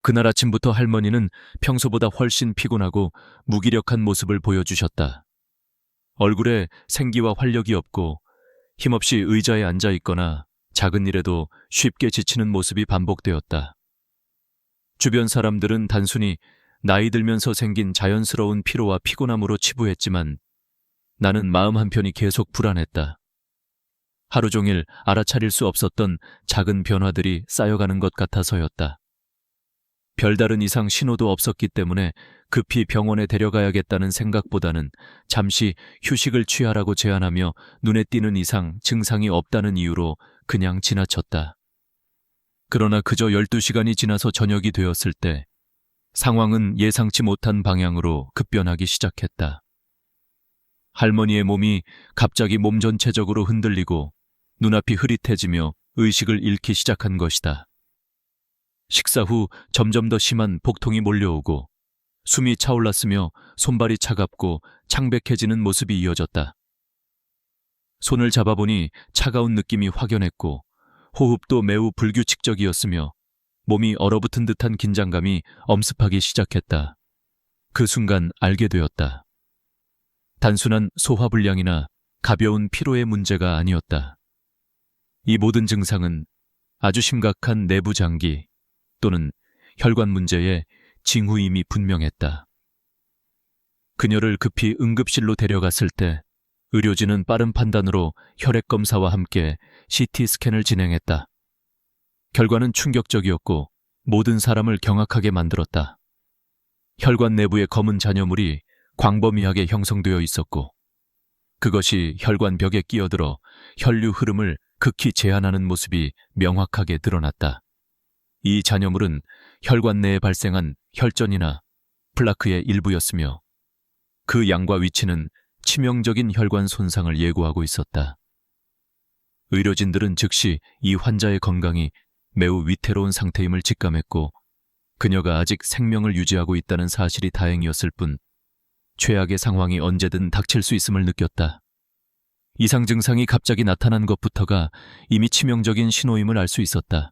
그날 아침부터 할머니는 평소보다 훨씬 피곤하고 무기력한 모습을 보여주셨다. 얼굴에 생기와 활력이 없고 힘없이 의자에 앉아 있거나 작은 일에도 쉽게 지치는 모습이 반복되었다. 주변 사람들은 단순히 나이 들면서 생긴 자연스러운 피로와 피곤함으로 치부했지만 나는 마음 한편이 계속 불안했다. 하루 종일 알아차릴 수 없었던 작은 변화들이 쌓여가는 것 같아서였다. 별다른 이상 신호도 없었기 때문에 급히 병원에 데려가야겠다는 생각보다는 잠시 휴식을 취하라고 제안하며 눈에 띄는 이상 증상이 없다는 이유로 그냥 지나쳤다. 그러나 그저 12시간이 지나서 저녁이 되었을 때 상황은 예상치 못한 방향으로 급변하기 시작했다. 할머니의 몸이 갑자기 몸 전체적으로 흔들리고 눈앞이 흐릿해지며 의식을 잃기 시작한 것이다. 식사 후 점점 더 심한 복통이 몰려오고 숨이 차올랐으며 손발이 차갑고 창백해지는 모습이 이어졌다. 손을 잡아보니 차가운 느낌이 확연했고 호흡도 매우 불규칙적이었으며 몸이 얼어붙은 듯한 긴장감이 엄습하기 시작했다. 그 순간 알게 되었다. 단순한 소화불량이나 가벼운 피로의 문제가 아니었다. 이 모든 증상은 아주 심각한 내부 장기 또는 혈관 문제의 징후임이 분명했다. 그녀를 급히 응급실로 데려갔을 때 의료진은 빠른 판단으로 혈액 검사와 함께 CT 스캔을 진행했다. 결과는 충격적이었고 모든 사람을 경악하게 만들었다. 혈관 내부의 검은 잔여물이 광범위하게 형성되어 있었고 그것이 혈관 벽에 끼어들어 혈류 흐름을 극히 제한하는 모습이 명확하게 드러났다. 이 잔여물은 혈관 내에 발생한 혈전이나 플라크의 일부였으며 그 양과 위치는 치명적인 혈관 손상을 예고하고 있었다. 의료진들은 즉시 이 환자의 건강이 매우 위태로운 상태임을 직감했고 그녀가 아직 생명을 유지하고 있다는 사실이 다행이었을 뿐 최악의 상황이 언제든 닥칠 수 있음을 느꼈다. 이상 증상이 갑자기 나타난 것부터가 이미 치명적인 신호임을 알 수 있었다.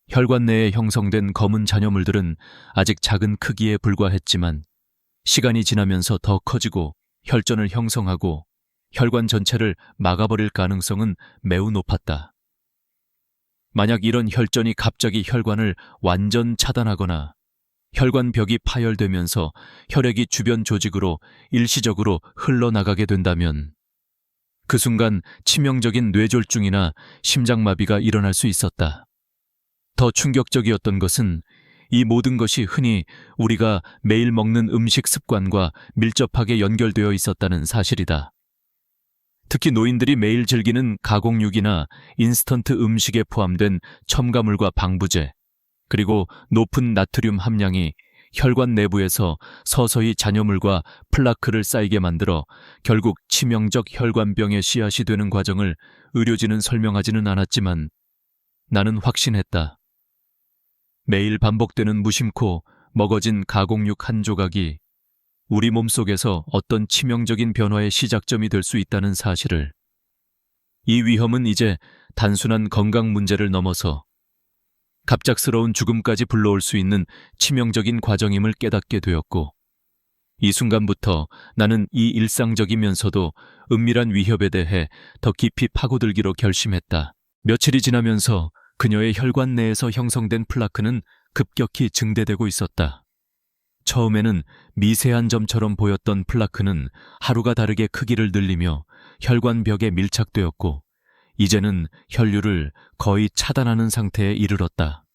혈관 내에 형성된 검은 잔여물들은 아직 작은 크기에 불과했지만 시간이 지나면서 더 커지고 혈전을 형성하고 혈관 전체를 막아버릴 가능성은 매우 높았다. 만약 이런 혈전이 갑자기 혈관을 완전 차단하거나 혈관 벽이 파열되면서 혈액이 주변 조직으로 일시적으로 흘러나가게 된다면 그 순간 치명적인 뇌졸중이나 심장마비가 일어날 수 있었다. 더 충격적이었던 것은 이 모든 것이 흔히 우리가 매일 먹는 음식 습관과 밀접하게 연결되어 있었다는 사실이다. 특히 노인들이 매일 즐기는 가공육이나 인스턴트 음식에 포함된 첨가물과 방부제, 그리고 높은 나트륨 함량이 혈관 내부에서 서서히 잔여물과 플라크를 쌓이게 만들어 결국 치명적 혈관병의 씨앗이 되는 과정을 의료진은 설명하지는 않았지만 나는 확신했다. 매일 반복되는 무심코 먹어진 가공육 한 조각이 우리 몸속에서 어떤 치명적인 변화의 시작점이 될 수 있다는 사실을. 이 위험은 이제 단순한 건강 문제를 넘어서 갑작스러운 죽음까지 불러올 수 있는 치명적인 과정임을 깨닫게 되었고 이 순간부터 나는 이 일상적이면서도 은밀한 위협에 대해 더 깊이 파고들기로 결심했다. 며칠이 지나면서 그녀의 혈관 내에서 형성된 플라크는 급격히 증대되고 있었다. 처음에는 미세한 점처럼 보였던 플라크는 하루가 다르게 크기를 늘리며 혈관 벽에 밀착되었고 이제는 혈류를 거의 차단하는 상태에 이르렀다.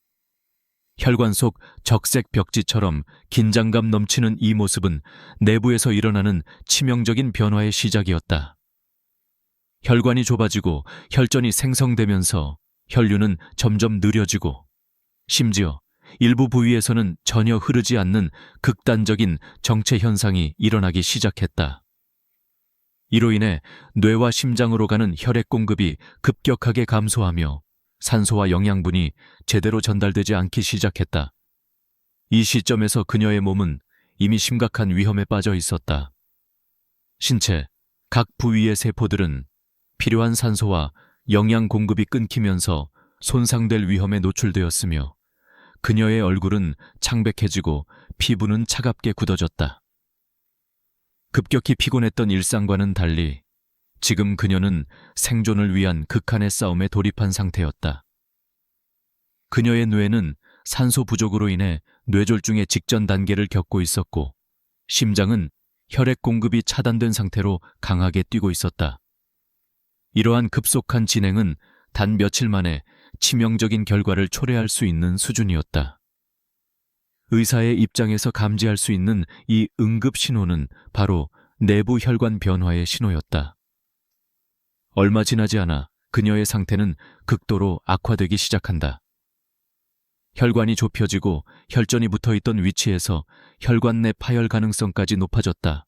혈관 속 적색 벽지처럼 긴장감 넘치는 이 모습은 내부에서 일어나는 치명적인 변화의 시작이었다. 혈관이 좁아지고 혈전이 생성되면서 혈류는 점점 느려지고 심지어 일부 부위에서는 전혀 흐르지 않는 극단적인 정체 현상이 일어나기 시작했다. 이로 인해 뇌와 심장으로 가는 혈액 공급이 급격하게 감소하며 산소와 영양분이 제대로 전달되지 않기 시작했다. 이 시점에서 그녀의 몸은 이미 심각한 위험에 빠져 있었다. 신체 각 부위의 세포들은 필요한 산소와 영양 공급이 끊기면서 손상될 위험에 노출되었으며 그녀의 얼굴은 창백해지고 피부는 차갑게 굳어졌다. 급격히 피곤했던 일상과는 달리 지금 그녀는 생존을 위한 극한의 싸움에 돌입한 상태였다. 그녀의 뇌는 산소 부족으로 인해 뇌졸중의 직전 단계를 겪고 있었고, 심장은 혈액 공급이 차단된 상태로 강하게 뛰고 있었다. 이러한 급속한 진행은 단 며칠 만에 치명적인 결과를 초래할 수 있는 수준이었다. 의사의 입장에서 감지할 수 있는 이 응급 신호는 바로 내부 혈관 변화의 신호였다. 얼마 지나지 않아 그녀의 상태는 극도로 악화되기 시작한다. 혈관이 좁혀지고 혈전이 붙어있던 위치에서 혈관 내 파열 가능성까지 높아졌다.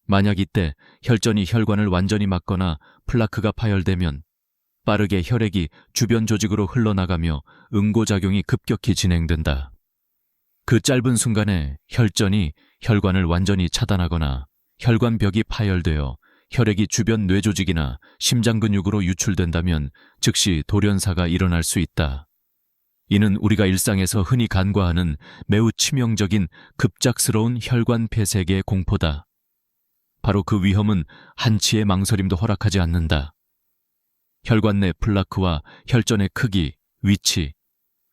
만약 이때 혈전이 혈관을 완전히 막거나 플라크가 파열되면 빠르게 혈액이 주변 조직으로 흘러나가며 응고작용이 급격히 진행된다. 그 짧은 순간에 혈전이 혈관을 완전히 차단하거나 혈관벽이 파열되어 혈액이 주변 뇌조직이나 심장 근육으로 유출된다면 즉시 돌연사가 일어날 수 있다. 이는 우리가 일상에서 흔히 간과하는 매우 치명적인 급작스러운 혈관 폐색의 공포다. 바로 그 위험은 한치의 망설임도 허락하지 않는다. 혈관 내 플라크와 혈전의 크기, 위치,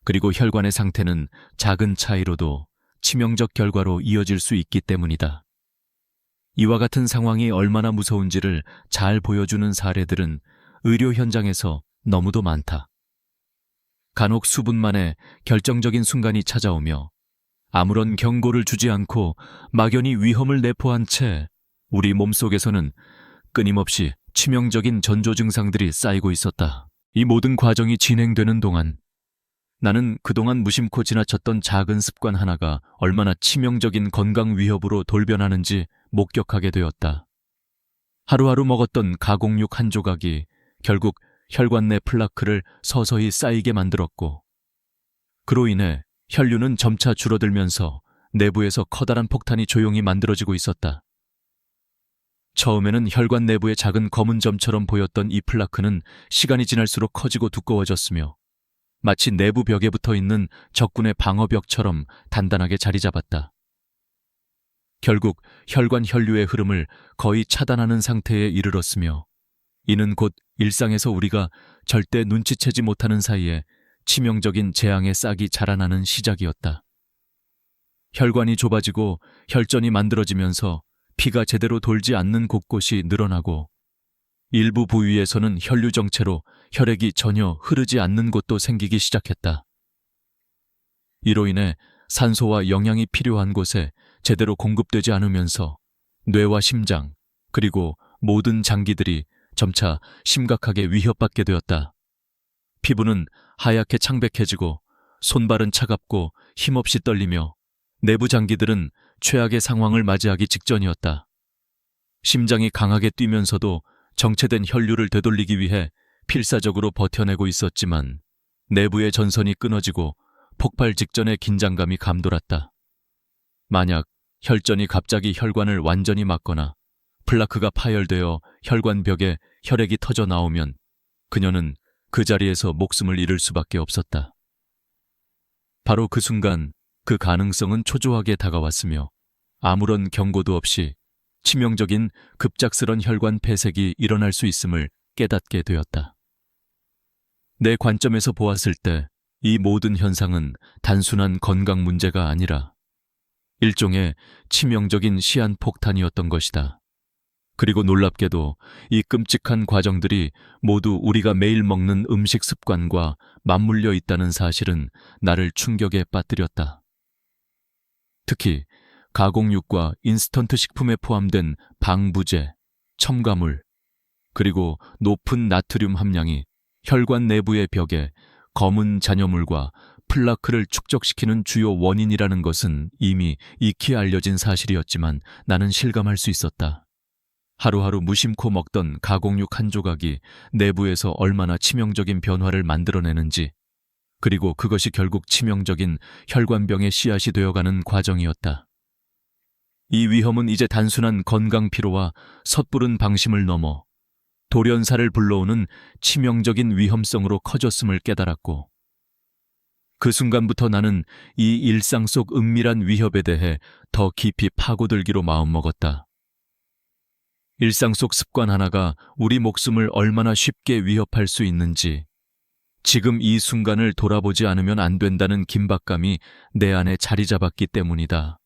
그리고 혈관의 상태는 작은 차이로도 치명적 결과로 이어질 수 있기 때문이다. 이와 같은 상황이 얼마나 무서운지를 잘 보여주는 사례들은 의료 현장에서 너무도 많다. 간혹 수분 만에 결정적인 순간이 찾아오며 아무런 경고를 주지 않고 막연히 위험을 내포한 채 우리 몸속에서는 끊임없이 치명적인 전조 증상들이 쌓이고 있었다. 이 모든 과정이 진행되는 동안 나는 그동안 무심코 지나쳤던 작은 습관 하나가 얼마나 치명적인 건강 위협으로 돌변하는지 목격하게 되었다. 하루하루 먹었던 가공육 한 조각이 결국 혈관 내 플라크를 서서히 쌓이게 만들었고, 그로 인해 혈류는 점차 줄어들면서 내부에서 커다란 폭탄이 조용히 만들어지고 있었다. 처음에는 혈관 내부의 작은 검은 점처럼 보였던 이 플라크는 시간이 지날수록 커지고 두꺼워졌으며 마치 내부 벽에 붙어있는 적군의 방어벽처럼 단단하게 자리 잡았다. 결국 혈관 혈류의 흐름을 거의 차단하는 상태에 이르렀으며 이는 곧 일상에서 우리가 절대 눈치채지 못하는 사이에 치명적인 재앙의 싹이 자라나는 시작이었다. 혈관이 좁아지고 혈전이 만들어지면서 피가 제대로 돌지 않는 곳곳이 늘어나고 일부 부위에서는 혈류 정체로 혈액이 전혀 흐르지 않는 곳도 생기기 시작했다. 이로 인해 산소와 영양이 필요한 곳에 제대로 공급되지 않으면서 뇌와 심장, 그리고 모든 장기들이 점차 심각하게 위협받게 되었다. 피부는 하얗게 창백해지고 손발은 차갑고 힘없이 떨리며 내부 장기들은 최악의 상황을 맞이하기 직전이었다. 심장이 강하게 뛰면서도 정체된 혈류를 되돌리기 위해 필사적으로 버텨내고 있었지만 내부의 전선이 끊어지고 폭발 직전의 긴장감이 감돌았다. 만약 혈전이 갑자기 혈관을 완전히 막거나 플라크가 파열되어 혈관벽에 혈액이 터져 나오면 그녀는 그 자리에서 목숨을 잃을 수밖에 없었다. 바로 그 순간 그 가능성은 초조하게 다가왔으며 아무런 경고도 없이 치명적인 급작스런 혈관 폐색이 일어날 수 있음을 깨닫게 되었다. 내 관점에서 보았을 때 이 모든 현상은 단순한 건강 문제가 아니라 일종의 치명적인 시한폭탄이었던 것이다. 그리고 놀랍게도 이 끔찍한 과정들이 모두 우리가 매일 먹는 음식 습관과 맞물려 있다는 사실은 나를 충격에 빠뜨렸다. 특히 가공육과 인스턴트 식품에 포함된 방부제, 첨가물, 그리고 높은 나트륨 함량이 혈관 내부의 벽에 검은 잔여물과 플라크를 축적시키는 주요 원인이라는 것은 이미 익히 알려진 사실이었지만 나는 실감할 수 있었다. 하루하루 무심코 먹던 가공육 한 조각이 내부에서 얼마나 치명적인 변화를 만들어내는지, 그리고 그것이 결국 치명적인 혈관병의 씨앗이 되어가는 과정이었다. 이 위험은 이제 단순한 건강 피로와 섣부른 방심을 넘어 돌연사를 불러오는 치명적인 위험성으로 커졌음을 깨달았고, 그 순간부터 나는 이 일상 속 은밀한 위협에 대해 더 깊이 파고들기로 마음먹었다. 일상 속 습관 하나가 우리 목숨을 얼마나 쉽게 위협할 수 있는지, 지금 이 순간을 돌아보지 않으면 안 된다는 긴박감이 내 안에 자리 잡았기 때문이다.